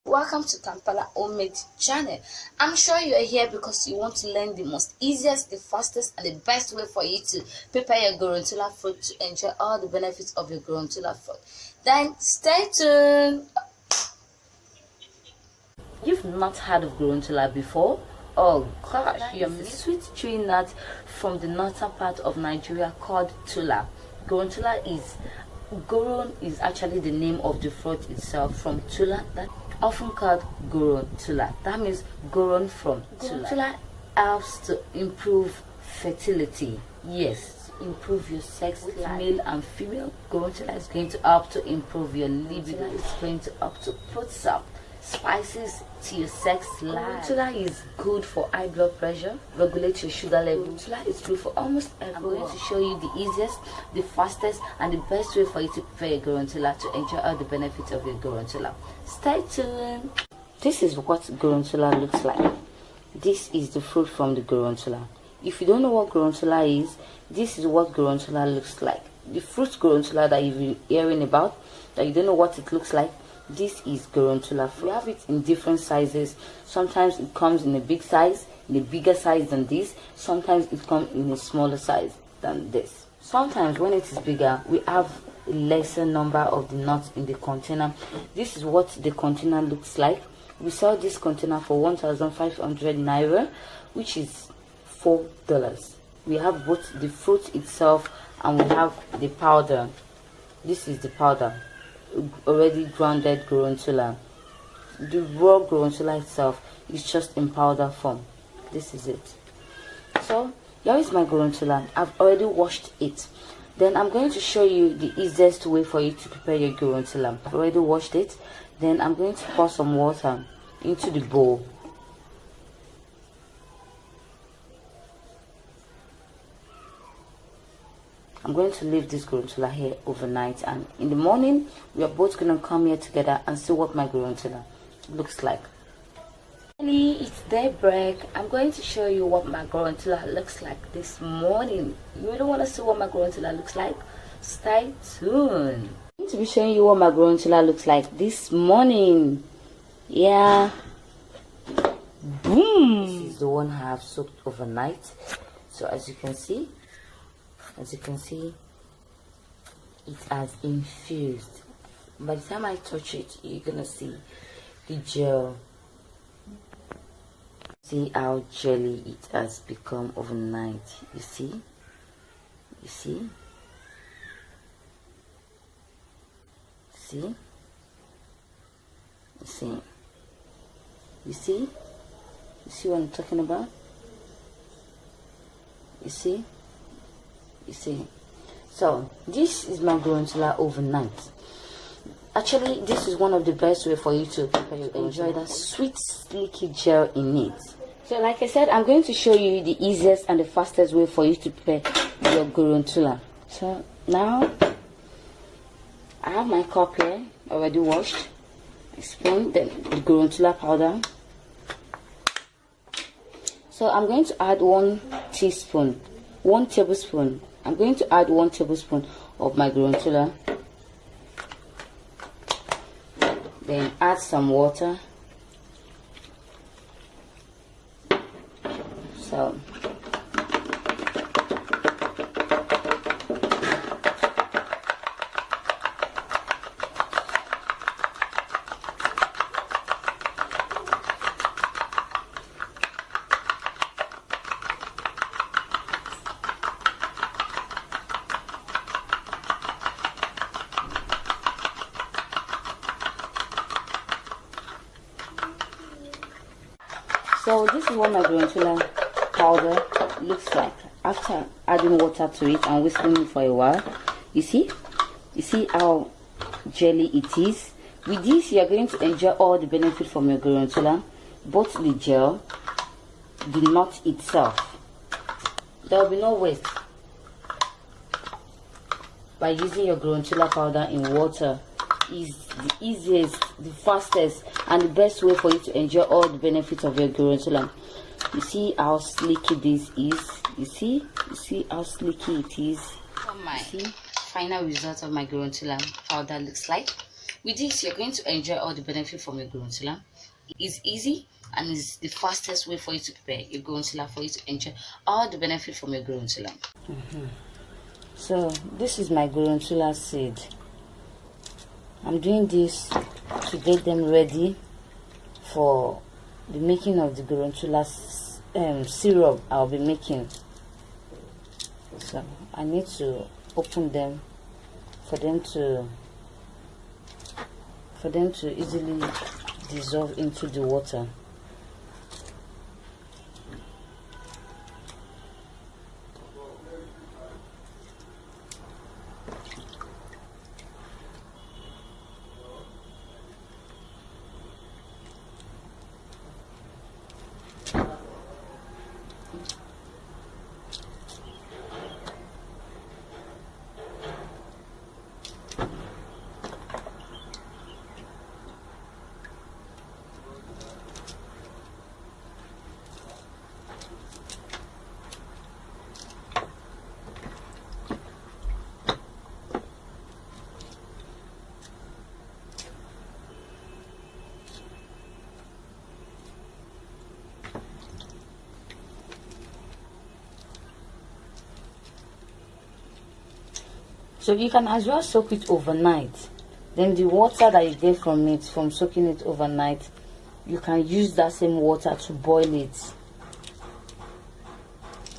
Welcome to Kampala Homemade channel. I'm sure you are here because you want to learn the most easiest, the fastest, and the best way for you to prepare your Gorontula fruit to enjoy all the benefits of your Gorontula fruit. Then stay tuned. You've not heard of Gorontula before? Oh gosh, you're a sweet tree nut from the northern part of Nigeria called tula. Gorontula is Goron is actually the name of the fruit itself from tula, that often called Goron tula. That means Goron from tula. Tula helps to improve fertility. Yes, improve your sex life, male and female. Gorontula is going to help to improve your libido. It's going to help to put some spices to your sex life. Gorontula is good for high blood pressure, regulate your sugar level. Gorontula is good for almost everyone. I'm going to show you the easiest, the fastest, and the best way for you to prepare your Gorontula to enjoy all the benefits of your Gorontula. Stay tuned. This is what Gorontula looks like. This is the fruit from the Gorontula. If you don't know what Gorontula is, this is what Gorontula looks like. The fruit Gorontula that you've been hearing about, that you don't know what it looks like, this is Gorontula fruit. We have it in different sizes. Sometimes it comes in a big size, in a bigger size than this. Sometimes it comes in a smaller size than this. Sometimes when it is bigger, we have a lesser number of the nuts in the container. This is what the container looks like. We sell this container for 1,500 naira, which is $4. We have both the fruit itself and we have the powder. This is the powder, already grounded Gorontula. The raw Gorontula itself is just in powder form. This is it. So here is my Gorontula. I've already washed it. Then I'm going to show you the easiest way for you to prepare your Gorontula. I've already washed it. Then I'm going to pour some water into the bowl. I'm going to leave this Gorontula here overnight, and in the morning we are both going to come here together and see what my Gorontula looks like. It's daybreak. I'm going to show you what my Gorontula looks like this morning. You really want to see what my Gorontula looks like? Stay tuned. I'm going to be showing you what my Gorontula looks like this morning. Yeah. Boom. This is the one I have soaked overnight. So as you can see, it has infused. By the time I touch it, you're gonna see the gel. See how jelly it has become overnight. You see? See? You see what I'm talking about? You see? So this is my Gorontula overnight. Actually, this is one of the best way for you to prepare your enjoy that sweet slicky gel in it. So like I said, I'm going to show you the easiest and the fastest way for you to prepare your Gorontula. So now I have my cup here already washed, a spoon, then the Gorontula powder. So I'm going to add 1 tablespoon. I'm going to add 1 tablespoon of my Gorontula. Then add some water. So this is what my Gorontula powder looks like after adding water to it and whisking it for a while. You see how jelly it is. With this, you are going to enjoy all the benefit from your Gorontula, both the gel, the nut itself. There will be no waste by using your Gorontula powder in water. Is the easiest, the fastest, and the best way for you to enjoy all the benefits of your Gorontula. You see how slicky this is. You see how slicky it is. See final result of my Gorontula powder looks like. With this, you're going to enjoy all the benefit from your Gorontula. It's easy and it's the fastest way for you to prepare your Gorontula, for you to enjoy all the benefit from your Gorontula. So this is my Gorontula seed. I'm doing this to get them ready for the making of the Gorontula syrup I'll be making. So I need to open them for them to easily dissolve into the water. So you can as well soak it overnight. Then the water that you get from it, from soaking it overnight, you can use that same water to boil it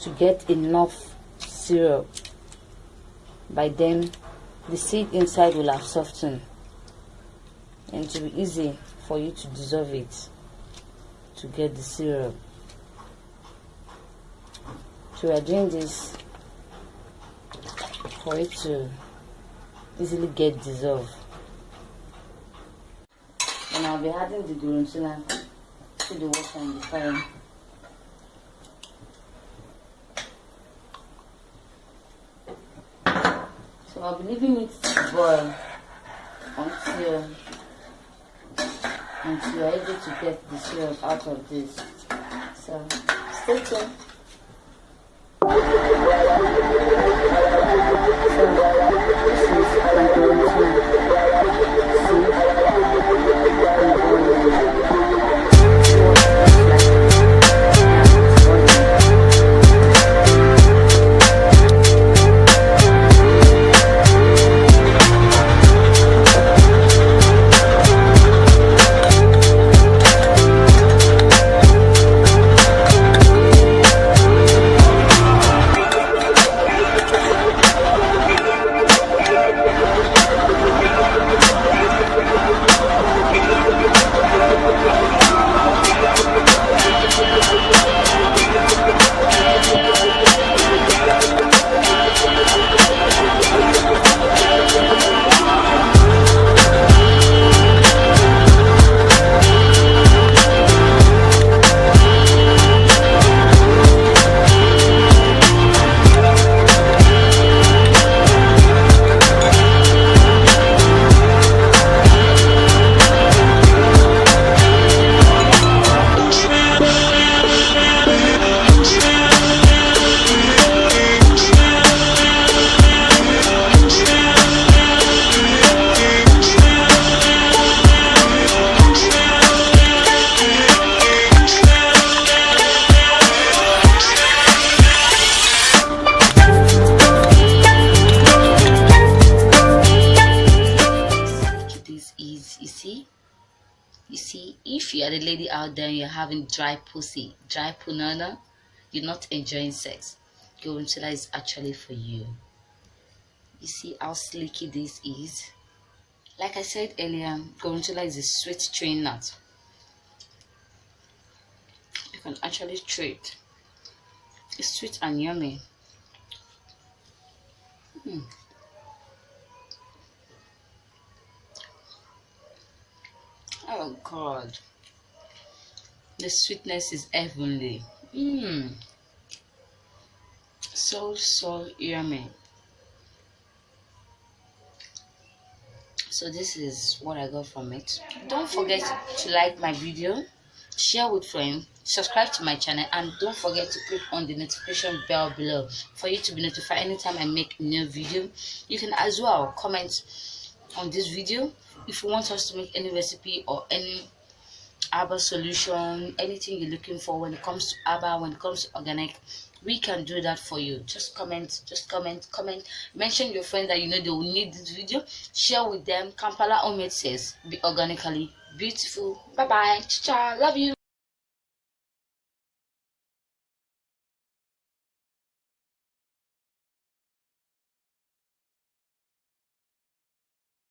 to get enough syrup. By then, the seed inside will have softened, and it will be easy for you to dissolve it to get the syrup. So we are doing this for it to easily get dissolved. And I'll be adding the Gorontula to the water in the fire. So I'll be leaving it to boil until you're able to get the syrup out of this. So stay tuned. You see, if you are a lady out there and you're having dry pussy, dry punana, you're not enjoying sex, Gorontula is actually for you. You see how slicky this is? Like I said earlier, Gorontula is a sweet chewing nut. You can actually chew it. It's sweet and yummy. Oh God, the sweetness is heavenly. So yummy. So this is what I got from it. Don't forget to like my video, share with friends, subscribe to my channel, and don't forget to click on the notification bell below for you to be notified anytime I make a new video. You can as well comment on this video if you want us to make any recipe or any herbal solution, anything you're looking for when it comes to herbal, when it comes to organic, we can do that for you. Just comment, mention your friend that you know they will need this video, share with them. Kampala Homemade says, be organically beautiful. Bye bye, ciao, love you.